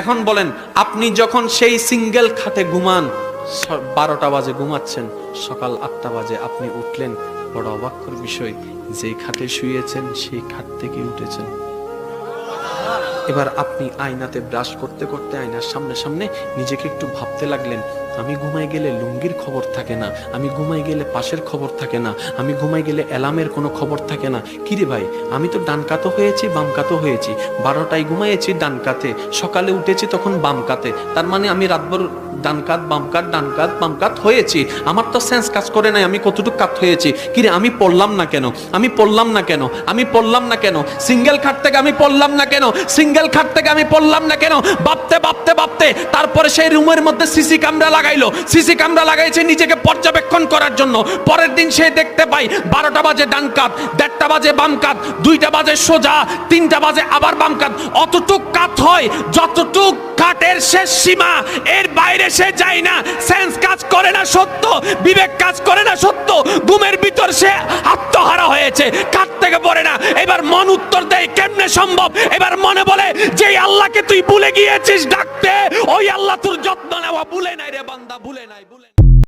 এখন বলেন, আপনি যখন সেই সিঙ্গেল খাটে ঘুমান, 12টা বাজে ঘুমাচ্ছেন, সকাল 8টা বাজে আপনি উঠলেন, বড় অবাক্যর বিষয়, যেই খাটে শুয়েছেন সেই খাট থেকে উঠেছেন। এবার আপনি আয়নাতে ব্রাশ করতে করতে আয়নার সামনে সামনে নিজেকে একটু ভাবতে লাগলেন, আমি ঘুমাই গেলে লুঙ্গির খবর থাকে না, আমি ঘুমাই গেলে পাশের খবর থাকে না, আমি ঘুমাই গেলে অ্যালার্মের কোনো খবর থাকে না। কিরে ভাই, আমি তো ডান কাতও হয়েছি বাম কাতও হয়েছি, 12টায় ঘুমাইয়েছি ডান কাতে, সকালে উঠেছি তখন বাম কাতে, তার মানে আমি রাতভর ডান কাত বাম কাত ডান কাত বাম কাত হয়েছি। আমার তো সেন্স কাজ করে নাই আমি কতটুকু কাত হয়েছি। কিরে, আমি পড়লাম না কেন, আমি পড়লাম না কেন, আমি পড়লাম না কেন, সিঙ্গেল খাট থেকে আমি পড়লাম না কেন, সিঙ্গেল খাট থেকে আমি পড়লাম না কেন, ভাবতে ভাবতে ভাবতে তারপরে সেই রুমের মধ্যে সিসি ক্যামেরা লাগাইলো, সিসি ক্যামেরা লাগাইছে নিজেকে পর্যবেক্ষণ করার জন্য। পরের দিন সে দেখতে পাই 12টা বাজে ডান কাত, 1:30 বাজে বাম কাত, 2টা বাজে সোজা, 3টা বাজে আবার বাম কাত। অতটুক কাত হয় যতটুক কাটের শেষ সীমা, এর বাইরে সে যায় না। সেন্স কাজ করে না সত্য, বিবেক কাজ করে না সত্য, ঘুমের ভিতর সে আত্মহারা হয়েছে, কাট থেকে পড়ে না। এবার মন উত্তর দেয়, কেমনে সম্ভব? এবার মনে বলে, যে আল্লাহকে তুই ভুলে গিয়েছিস ডাকতে, ওই আল্লাহ তোর যত্ন নেওয়া ভুলে নাই রে বান্দা, ভুলে নাই।